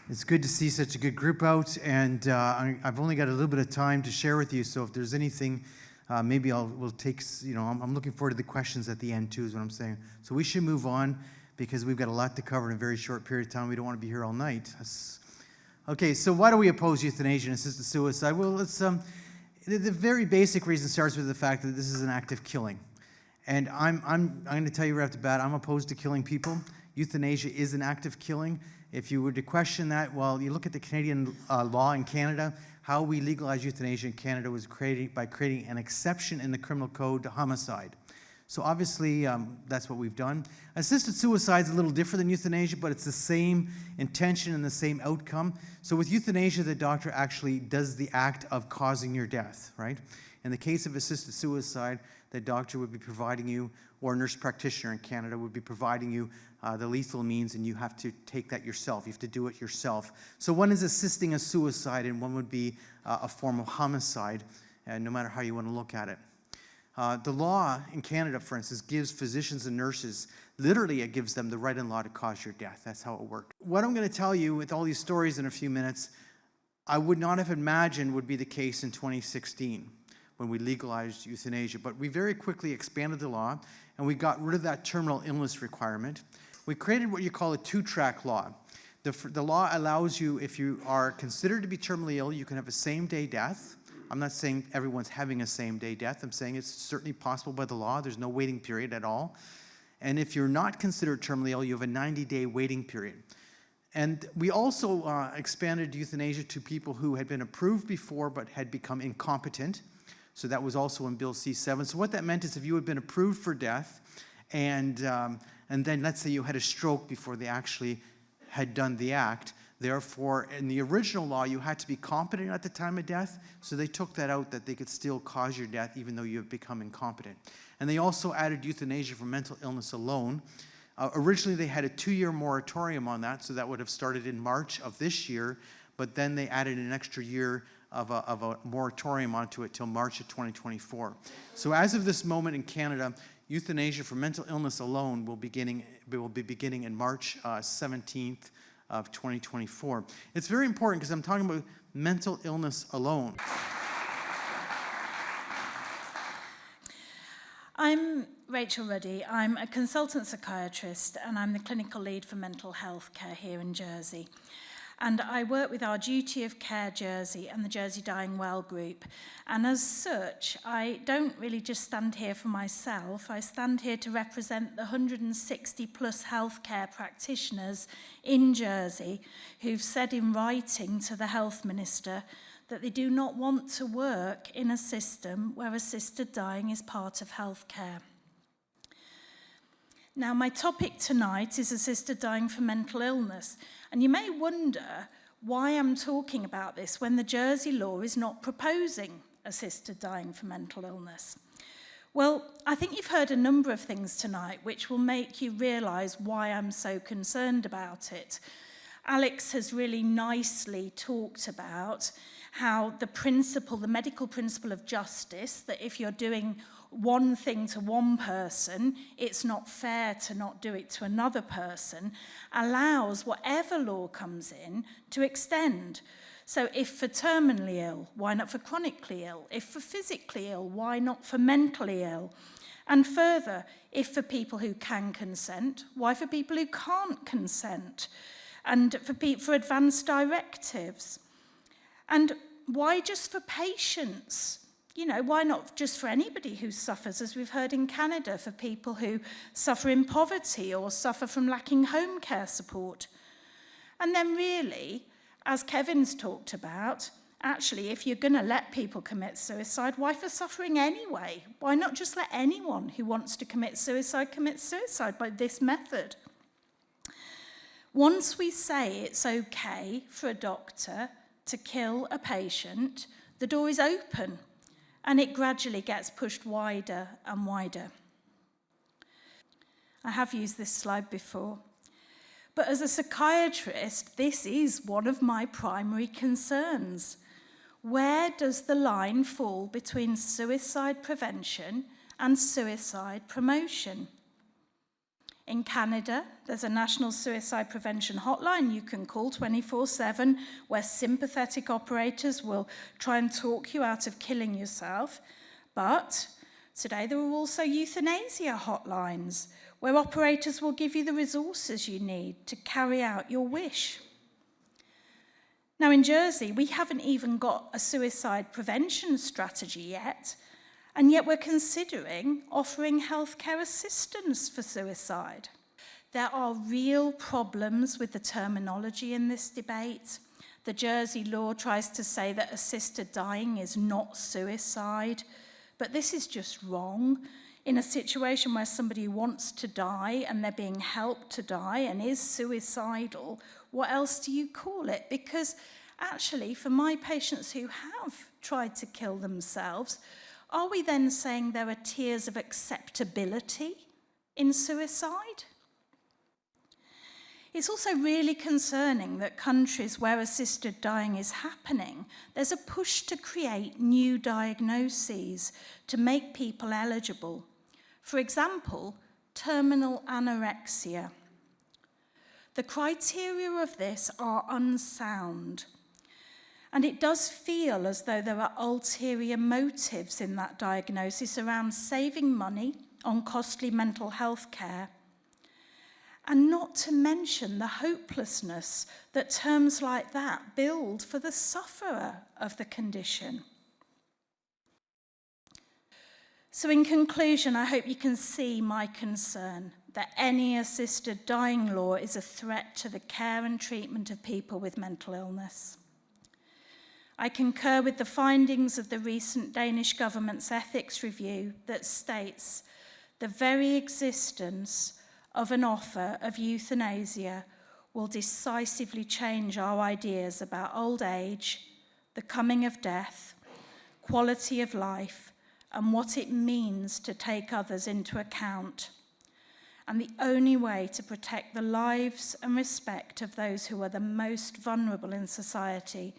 It's good to see such a good group out, and I've only got a little bit of time to share with you, so if there's anything, maybe we'll take, I'm looking forward to the questions at the end too, is what I'm saying. So we should move on, because we've got a lot to cover in a very short period of time. We don't want to be here all night. Okay, so why do we oppose euthanasia and assisted suicide? Well, it's the very basic reason starts with the fact that this is an act of killing. And I'm going to tell you right off the bat, I'm opposed to killing people. Euthanasia is an act of killing. If you were to question that, well, you look at the Canadian law in Canada. How we legalize euthanasia in Canada was by creating an exception in the criminal code to homicide. So obviously, that's what we've done. Assisted suicide is a little different than euthanasia, but it's the same intention and the same outcome. So with euthanasia, the doctor actually does the act of causing your death, right? In the case of assisted suicide, the doctor would be providing you, or a nurse practitioner in Canada would be providing you the lethal means, and you have to take that yourself. You have to do it yourself. So one is assisting a suicide, and one would be a form of homicide, no matter how you want to look at it. The law in Canada, for instance, gives physicians and nurses, literally it gives them the right in law to cause your death. That's how it worked. What I'm going to tell you with all these stories in a few minutes, I would not have imagined would be the case in 2016 when we legalized euthanasia. But we very quickly expanded the law, and we got rid of that terminal illness requirement. We created what you call a two-track law. The law allows you, if you are considered to be terminally ill, you can have a same-day death. I'm not saying everyone's having a same-day death. I'm saying it's certainly possible by the law. There's no waiting period at all. And if you're not considered terminally ill, you have a 90-day waiting period. And we also expanded euthanasia to people who had been approved before but had become incompetent. So that was also in Bill C-7. So what that meant is if you had been approved for death and then let's say you had a stroke before they actually had done the act, therefore, in the original law, you had to be competent at the time of death, so they took that out, that they could still cause your death even though you have become incompetent. And they also added euthanasia for mental illness alone. Originally, they had a 2-year moratorium on that, so that would have started in March of this year, but then they added an extra year of a moratorium onto it till March of 2024. So as of this moment in Canada, euthanasia for mental illness alone will be beginning in March 17th of 2024. It's very important because I'm talking about mental illness alone. I'm Rachel Ruddy. I'm a consultant psychiatrist and I'm the clinical lead for mental health care here in Jersey. And I work with our Duty of Care Jersey and the Jersey Dying Well group. And as such, I don't really just stand here for myself. I stand here to represent the 160 plus healthcare practitioners in Jersey who've said in writing to the health minister that they do not want to work in a system where assisted dying is part of healthcare. Now, my topic tonight is assisted dying for mental illness. And you may wonder why I'm talking about this when the Jersey law is not proposing assisted dying for mental illness. Well, I think you've heard a number of things tonight which will make you realise why I'm so concerned about it. Alex has really nicely talked about how the medical principle of justice, that if you're doing one thing to one person, it's not fair to not do it to another person, allows whatever law comes in to extend. So if for terminally ill, why not for chronically ill? If for physically ill, why not for mentally ill? And further, if for people who can consent, why for people who can't consent? And for advanced directives. And why just for patients? Why not just for anybody who suffers, as we've heard in Canada, for people who suffer in poverty or suffer from lacking home care support? And then really, as Kevin's talked about, actually, if you're going to let people commit suicide, why for suffering anyway? Why not just let anyone who wants to commit suicide by this method? Once we say it's okay for a doctor to kill a patient, the door is open. And it gradually gets pushed wider and wider. I have used this slide before. But as a psychiatrist, this is one of my primary concerns. Where does the line fall between suicide prevention and suicide promotion? In Canada, there's a national suicide prevention hotline you can call 24/7, where sympathetic operators will try and talk you out of killing yourself. But today there are also euthanasia hotlines, where operators will give you the resources you need to carry out your wish. Now in Jersey, we haven't even got a suicide prevention strategy yet, and yet we're considering offering healthcare assistance for suicide. There are real problems with the terminology in this debate. The Jersey law tries to say that assisted dying is not suicide, but this is just wrong. In a situation where somebody wants to die and they're being helped to die and is suicidal, what else do you call it? Because actually, for my patients who have tried to kill themselves, are we then saying there are tiers of acceptability in suicide? It's also really concerning that countries where assisted dying is happening, there's a push to create new diagnoses to make people eligible. For example, terminal anorexia. The criteria of this are unsound. And it does feel as though there are ulterior motives in that diagnosis around saving money on costly mental health care. And not to mention the hopelessness that terms like that build for the sufferer of the condition. So in conclusion, I hope you can see my concern that any assisted dying law is a threat to the care and treatment of people with mental illness. I concur with the findings of the recent Danish government's ethics review that states the very existence of an offer of euthanasia will decisively change our ideas about old age, the coming of death, quality of life, and what it means to take others into account. And the only way to protect the lives and respect of those who are the most vulnerable in society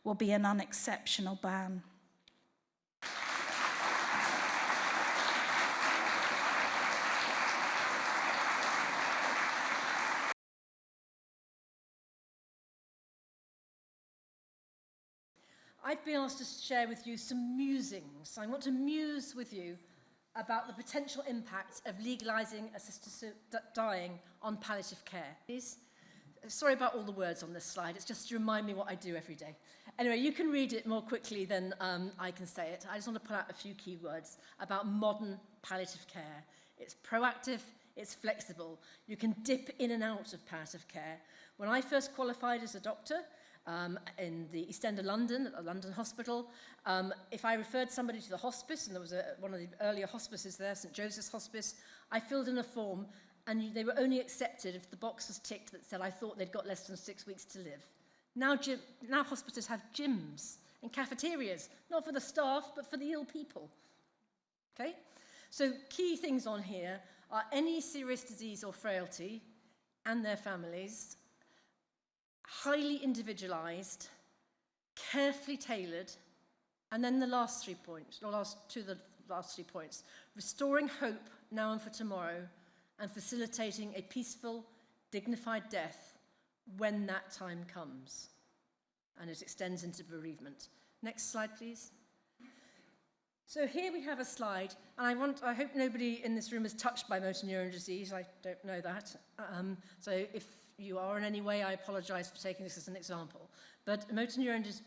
will be an unexceptional ban. I've been asked to share with you some musings. I want to muse with you about the potential impact of legalising assisted dying on palliative care. Sorry about all the words on this slide, it's just to remind me what I do every day. Anyway, you can read it more quickly than I can say it. I just want to pull out a few key words about modern palliative care. It's proactive, it's flexible. You can dip in and out of palliative care. When I first qualified as a doctor, in the East End of London, at a London hospital. If I referred somebody to the hospice, and there was one of the earlier hospices there, St. Joseph's Hospice, I filled in a form, and they were only accepted if the box was ticked that said I thought they'd got less than 6 weeks to live. Now hospices have gyms and cafeterias, not for the staff, but for the ill people. Okay? So key things on here are any serious disease or frailty and their families, highly individualized, carefully tailored, and then the last 3 points, the last 3 points, restoring hope now and for tomorrow, and facilitating a peaceful, dignified death when that time comes. And it extends into bereavement. Next slide, please. So here we have a slide, and I hope nobody in this room is touched by motor neuron disease. I don't know that. So if you are in any way, I apologize for taking this as an example. But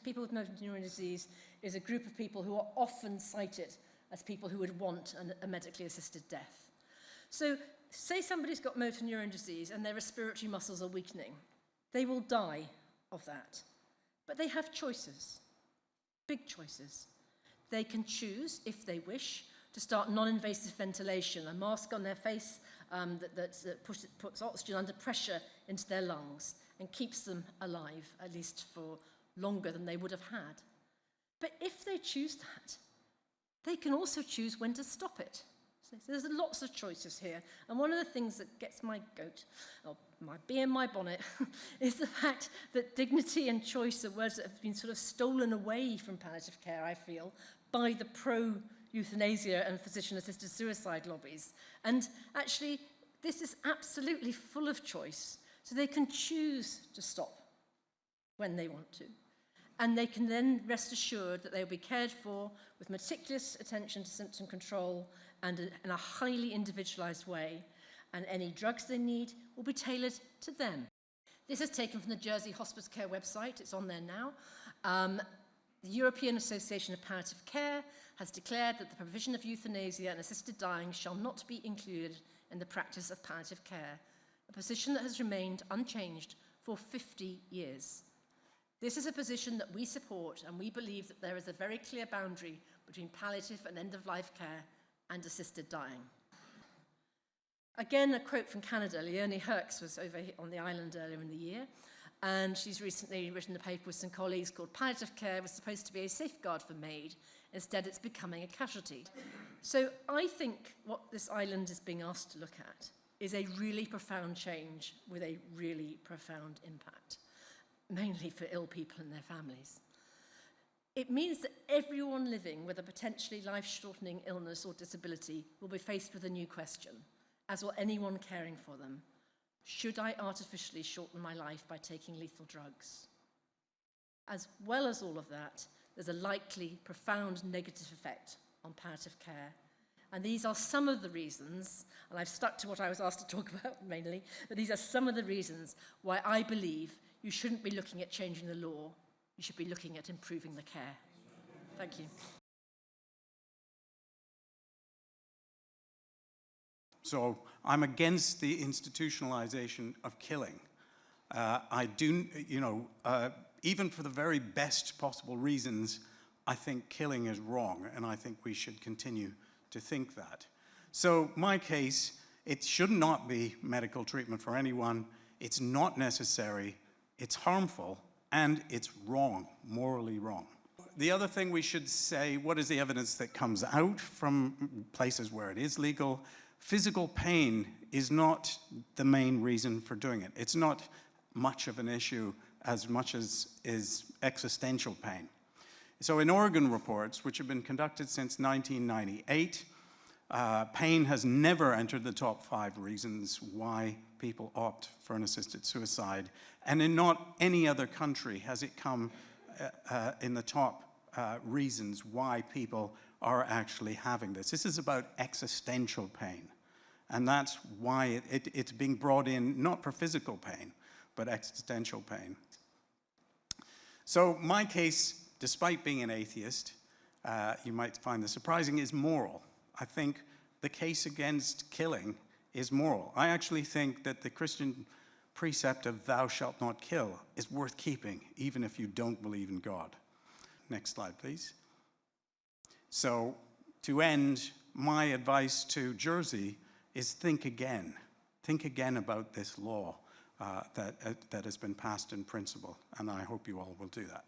people with motor neuron disease is a group of people who are often cited as people who would want a medically assisted death. So say somebody's got motor neuron disease and their respiratory muscles are weakening. They will die of that. But they have choices, big choices. They can choose, if they wish, to start non-invasive ventilation, a mask on their face that puts oxygen under pressure into their lungs and keeps them alive, at least for longer than they would have had. But if they choose that, they can also choose when to stop it. So there's lots of choices here. And one of the things that gets my goat, or my bee in my bonnet, is the fact that dignity and choice are words that have been sort of stolen away from palliative care, I feel, by the pro-euthanasia and physician-assisted suicide lobbies. And actually, This is absolutely full of choice, so they can choose to stop when they want to. And they can then rest assured that they will be cared for with meticulous attention to symptom control and in a highly individualized way. And any drugs they need will be tailored to them. This is taken from the Jersey Hospice Care website. It's on there now. The European Association of Palliative Care has declared that the provision of euthanasia and assisted dying shall not be included in the practice of palliative care, a position that has remained unchanged for 50 years. This is a position that we support, and we believe that there is a very clear boundary between palliative and end-of-life care and assisted dying. Again, a quote from Canada. Leonie Herx was over on the island earlier in the year, and she's recently written a paper with some colleagues called Palliative Care was supposed to be a safeguard for MAID. Instead, it's becoming a casualty. So I think what this island is being asked to look at is a really profound change with a really profound impact, mainly for ill people and their families. It means that everyone living with a potentially life-shortening illness or disability will be faced with a new question, as will anyone caring for them. Should I artificially shorten my life by taking lethal drugs? As well as all of that, there's a likely profound negative effect on palliative care. And these are some of the reasons, and I've stuck to what I was asked to talk about mainly, but these are some of the reasons why I believe you shouldn't be looking at changing the law. You should be looking at improving the care. Thank you. So I'm against the institutionalization of killing. I do, even for the very best possible reasons, I think killing is wrong, and I think we should continue to think that. So my case, it should not be medical treatment for anyone. It's not necessary, it's harmful, and it's wrong, morally wrong. The other thing we should say, what is the evidence that comes out from places where it is legal? Physical pain is not the main reason for doing it. It's not much of an issue as much as is existential pain. So in Oregon reports, which have been conducted since 1998, pain has never entered the top 5 reasons why people opt for an assisted suicide. And in not any other country has it come in the top reasons why people are actually having this. This is about existential pain. And that's why it's being brought in, not for physical pain, but existential pain. So my case, despite being an atheist, you might find this surprising, is moral. I think the case against killing is moral. I actually think that the Christian precept of thou shalt not kill is worth keeping, even if you don't believe in God. Next slide, please. So to end, my advice to Jersey is think again. Think again about this law that has been passed in principle, and I hope you all will do that.